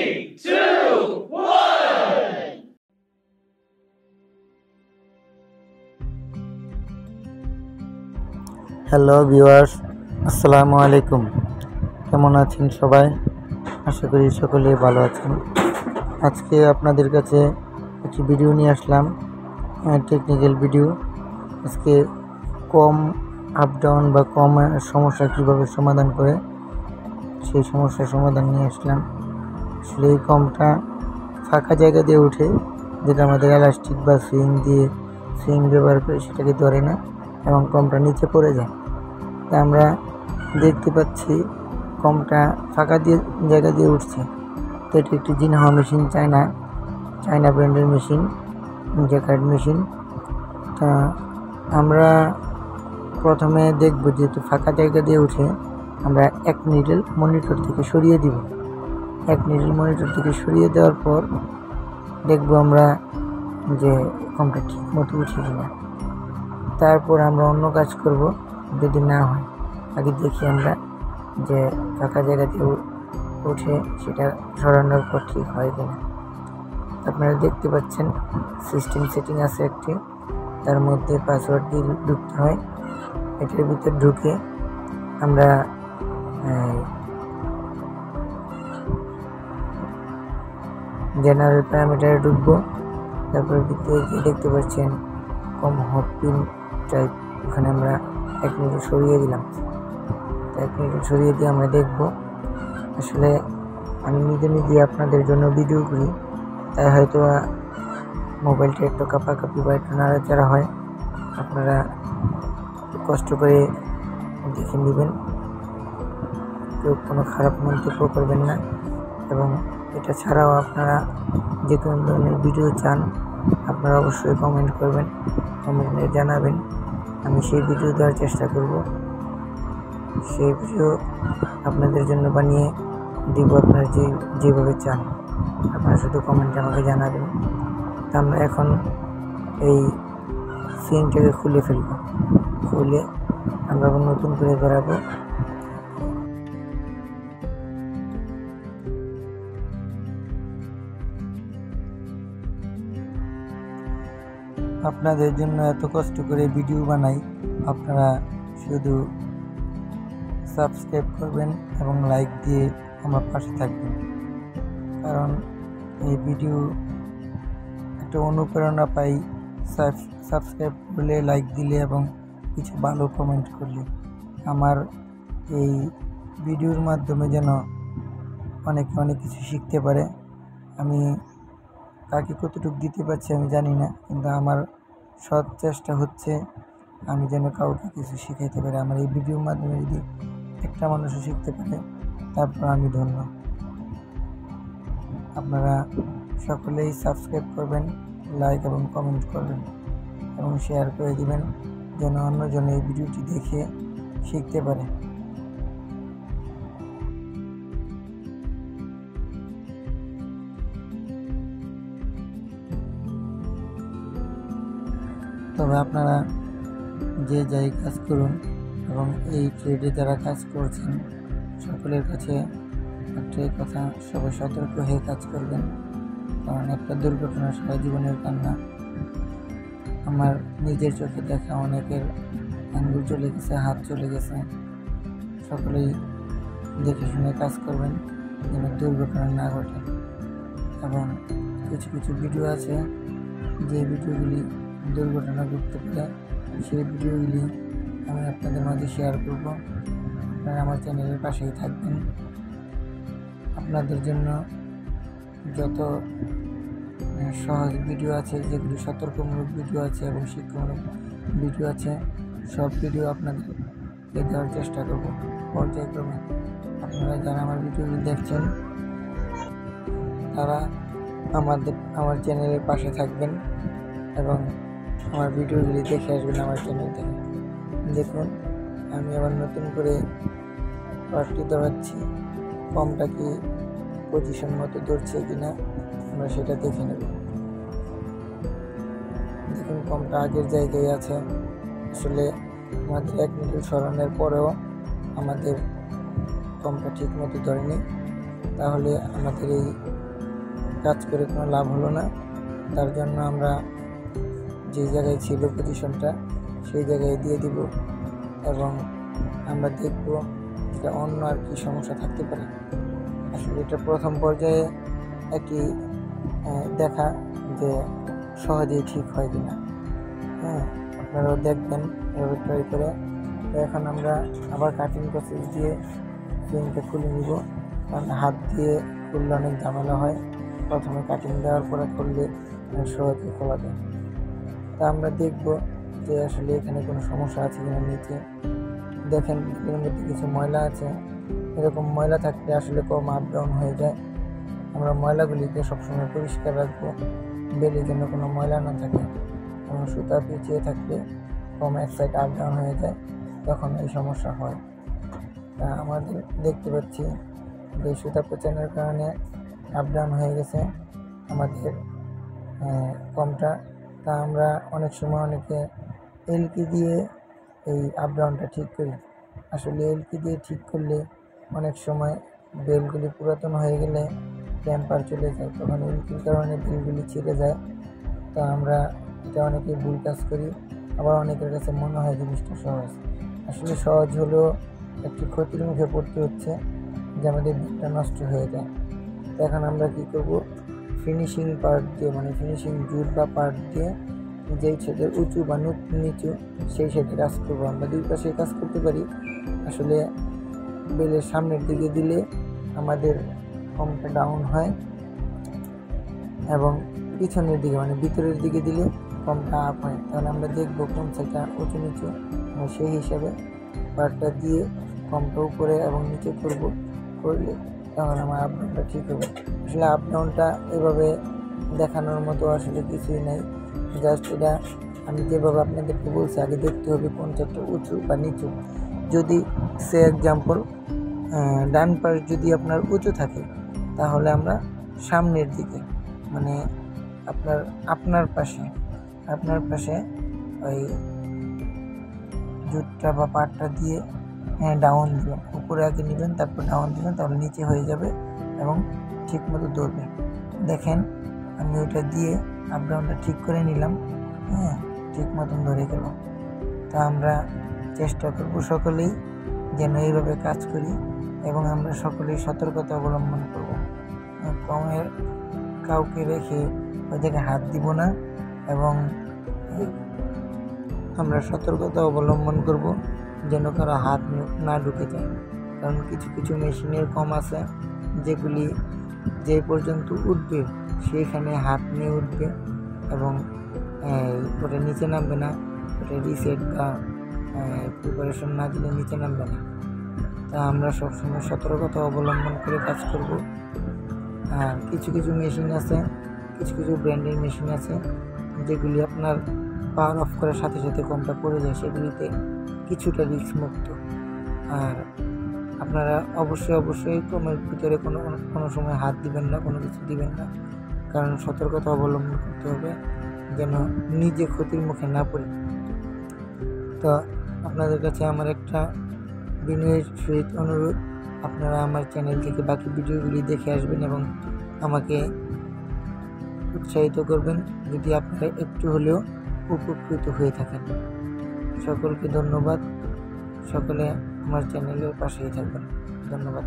2, 1. Hello viewers, আসসালামু আলাইকুম। কেমন আছেন সবাই? আশা করি সকলেই ভালো আছেন। আজকে আপনাদের কাছে একটি ভিডিও নিয়ে আসলাম, টেকনিক্যাল ভিডিও। আজকে কম আপ ডাউন বা কম সমস্যা কীভাবে সমাধান করে সেই সমস্যার সমাধান নিয়ে আসলাম। আসলে এই কমটা ফাঁকা জায়গা দিয়ে উঠে, যেটা আমাদের এলাস্টিক বা সুইং ব্যবহার করে সেটাকে ধরে না এবং কমটা নিচে পড়ে যায়। তা আমরা দেখতে পাচ্ছি কমটা ফাঁকা জায়গা দিয়ে উঠছে। তো এটি একটি জিনহাওয়া মেশিন, চায়না ব্র্যান্ডের মেশিন, জ্যাকার্ড মেশিন। তা আমরা প্রথমে দেখব, যেহেতু ফাঁকা জায়গা দিয়ে উঠে, আমরা এক নিডল মনিটর থেকে সরিয়ে দিব। এক নিডল মনিটর থেকে সরিয়ে দেওয়ার পর দেখব আমরা যে কমটা ঠিক মতো উঠে কিনা। তারপর আমরা অন্য কাজ করব। যদি না হয়, আগে দেখি আমরা যে ফাঁকা জায়গাতে উঠে সেটা সরানোর পর ঠিক হয় কিনা। আপনারা দেখতে পাচ্ছেন সিস্টেম সেটিং আছে একটি, তার মধ্যে পাসওয়ার্ড দিয়ে ঢুকতে হয়। এটার ভিতর ঢুকে আমরা জেনারেল প্যারামিটারে ঢুকবো। তারপর ভিতরে দেখতে পাচ্ছেন কম হট পিন টাইপ, ওখানে আমরা এক মিনিট সরিয়ে দিলাম। এক মিনিট সরিয়ে দিয়ে আমরা দেখব। আসলে আমি নিজে আপনাদের জন্য ভিডিও করি, তাই হয়তো মোবাইলটা একটু কাঁপাকাঁপি বা একটু নাড়াচাড়া হয়। আপনারা কষ্ট করে দেখে নেবেন, কেউ কোনো খারাপ মন্তব্য করবেন না। এবং এটা ছাড়াও আপনারা যে কোনো ধরনের ভিডিও চান, আপনারা অবশ্যই কমেন্ট করবেন, কমেন্টে জানাবেন। আমি সেই ভিডিও দেওয়ার চেষ্টা করব। সেই ভিডিও আপনাদের জন্য বানিয়ে দিব, আপনারা যেভাবে চান। আপনারা শুধু কমেন্টে আমাকে জানাবেন। তা আমরা এখন এই সুইংটাকে খুলে ফেলব। খুলে আমরা আবার নতুন করে ধরাবো। আপনাদের জন্য এত কষ্ট করে ভিডিও বানাই, আপনারা শুধু সাবস্ক্রাইব করবেন এবং লাইক দিয়ে আমার পাশে থাকবেন। কারণ এই ভিডিও একটা অনুপ্রেরণা পাই সাবস্ক্রাইব করলে, লাইক দিলে এবং কিছু ভালো কমেন্ট করলে। আমার এই ভিডিওর মাধ্যমে যেন অনেকে অনেক কিছু শিখতে পারে। আমি কাকে কতটুকু দিতে পারছি আমি জানি না, কিন্তু আমার সৎ চেষ্টা হচ্ছে আমি যেন কাউকে কিছু শিখাইতে পারি। আমার এই ভিডিওর মাধ্যমে যদি একটা মানুষও শিখতে পারে, তারপর আমি ধন্য। আপনারা সকলেই সাবস্ক্রাইব করবেন, লাইক এবং কমেন্ট করবেন এবং শেয়ার করে দিবেন, যেন অন্যজন এই ভিডিওটি দেখে শিখতে পারে। তবে আপনারা যে যাই কাজ করুন এবং এই ট্রেডে যারা কাজ করছেন, সকলের কাছে একটাই কথা, সবাই সতর্ক হয়ে কাজ করবেন। কারণ একটা দুর্ঘটনা সারা জীবনের কান্না। আমার নিজের চোখে দেখা অনেকের আঙ্গুল চলে গেছে, হাত চলে গেছে। সকলেই দেখে শুনে কাজ করবেন, যেন দুর্ঘটনা না ঘটে। এবং কিছু কিছু ভিডিও আছে, যে ভিডিওগুলি দুর্ঘটনা ঘটতে পারে, সেই ভিডিওগুলি আমি আপনাদের মাঝে শেয়ার করব। আপনারা আমার চ্যানেলের পাশেই থাকবেন। আপনাদের জন্য যত সহজ ভিডিও আছে, যেগুলি সতর্কমূলক ভিডিও আছে এবং শিক্ষামূলক ভিডিও আছে, সব ভিডিও আপনাদেরকে দেওয়ার চেষ্টা করব পর্যায়ক্রমে। আপনারা যারা আমার ভিডিওগুলি দেখছেন, তারা আমার চ্যানেলের পাশে থাকবেন এবং আমার ভিডিওগুলি দেখে আসবেন আমার চ্যানেল থেকে। দেখুন, আমি আবার নতুন করে পার্টটি ধরাচ্ছি। কমটা কি পজিশন মতো ধরছে কিনা আমরা সেটা দেখে নেব। দেখুন, কমটা আগের জায়গায় আছে। আসলে আমাদের এক মিনিট সরানোর পরেও আমাদের কমটা ঠিক মতো ধরেনি। তাহলে আমাদের এই কাজ করে কোনো লাভ হলো না। তার জন্য আমরা যে জায়গায় ছিল পজিশনটা সেই জায়গায় দিয়ে দিব এবং আমরা দেখব এটা অন্য আর কি সমস্যা থাকতে পারে। আসলে এটা প্রথম পর্যায়ে একটি দেখা যে সহজেই ঠিক হয় কিনা। আপনারাও দেখবেন এভাবে ট্রাই করে। তো এখন আমরা আবার কাটিং প্রসেস দিয়ে ফ্রেমটা খুলে নিব, কারণ হাত দিয়ে খুললে অনেক ঝামেলা হয়। প্রথমে কাটিং দেওয়ার পরে খুললে সহজে খোলা যায়। তা আমরা দেখব যে আসলে এখানে কোনো সমস্যা আছে কিনা। নিচে দেখেন এর মধ্যে কিছু ময়লা আছে, এরকম ময়লা থাকলে আসলে কম আপ ডাউন হয়ে যায়। আমরা ময়লাগুলিকে সবসময় পরিষ্কার রাখবো, বেলে যেন কোনো ময়লা না থাকে। এবং সুতা পিছিয়ে থাকলে কম এক সাইড আপ ডাউন হয়ে যায়, তখন এই সমস্যা হয়। তা আমাদের দেখতে পাচ্ছি যে সুতা পেঁচানোর কারণে আপ ডাউন হয়ে গেছে আমাদের কমটা। তা আমরা অনেক সময় অনেকে এলকি দিয়ে এই আপ ডাউনটা ঠিক করি। আসলে এলকি দিয়ে ঠিক করলে অনেক সময় বেলগুলি পুরাতন হয়ে গেলে টেম্পার চলে যায়, তখন এলকির কারণে বেলগুলি ছিঁড়ে যায়। তা আমরা এটা অনেকে ভুল কাজ করি। আবার অনেকের কাছে মনে হয় জিনিসটা সহজ। আসলে সহজ হলেও একটি ক্ষতির মুখে পড়তে হচ্ছে, যে আমাদের বেলটা নষ্ট হয়ে যায়। তো এখন আমরা কী করব, ফিনিশিং পার্ট দিয়ে মানে ফিনিশিং জুট বা পার্ট দিয়ে যেই ছেদের উঁচু বা নিচু সেই ছেদে কাজ করবো। আমরা দুই পাশে কাজ করতে পারি। আসলে বেলের সামনের দিকে দিলে আমাদের কমটা ডাউন হয় এবং পিছনের দিকে মানে ভিতরের দিকে দিলে কমটা আপ হয়। তাহলে আমরা দেখবো কোন সাইডটা উঁচু নিচু, সেই হিসাবে পার্টটা দিয়ে কমটা উপরে এবং নিচে করলে তখন আমার আপ ডাউনটা ঠিক হবে। আসলে আপ ডাউনটা এভাবে দেখানোর মতো আসলে কিছুই নেই। জাস্ট এটা আমি যেভাবে আপনাদেরকে বলছি, আগে দেখতে হবে কোন সাইডটা উঁচু বা নিচু। যদি সে এক্সাম্পল ডান পাশ যদি আপনার উঁচু থাকে, তাহলে আমরা সামনের দিকে মানে আপনার পাশে ওই জুটটা বা পাটটা দিয়ে ডাউন দিবেন। উপরে আগে নেবেন, তারপর ডাউন দিবেন, তাহলে নিচে হয়ে যাবে এবং ঠিক মতো ধরবে। দেখেন আমি ওইটা দিয়ে আপ ডাউনটা ঠিক করে নিলাম, ঠিক মতন ধরে গেল। তা আমরা চেষ্টা করব সকলেই যেন এইভাবে কাজ করি এবং আমরা সকলেই সতর্কতা অবলম্বন করব। কমের কাউকে রেখে ওই জায়গায় হাত দিব না এবং আমরা সতর্কতা অবলম্বন করব যেন কারো হাত না ঢুকে যায়। কারণ কিছু কিছু মেশিনের কম আছে যেগুলি যে পর্যন্ত উঠবে সেইখানে হাত নিয়ে উঠবে এবং ওটা নিচে নামবে না। ওটা রিসেট বা প্রিপারেশন না দিলে নিচে নামবে না। তা আমরা সবসময় সতর্কতা অবলম্বন করে কাজ করব। আর কিছু কিছু মেশিন আছে, কিছু কিছু ব্র্যান্ডের মেশিন আছে যেগুলি আপনার পাওয়ার অফ করার সাথে সাথে কমটা পড়ে যায়, সেগুলিতে কিছুটা রিস্ক মুক্ত। আর আপনারা অবশ্যই কমের ভিতরে কোনো সময় হাত দিবেন না, কোনো কিছু দিবেন না, কারণ সতর্কতা অবলম্বন করতে হবে যেন নিজে ক্ষতির মুখে না পড়ে। তো আপনাদের কাছে আমার একটা বিনয়ের সহিত অনুরোধ, আপনারা আমার চ্যানেল থেকে বাকি ভিডিওগুলি দেখে আসবেন এবং আমাকে উৎসাহিত করবেন যদি আপনারা একটু হলেও উপকৃত হয়ে থাকেন। সকলকে ধন্যবাদ। সকলে আমার চ্যানেলের পাশেই থাকবেন। ধন্যবাদ।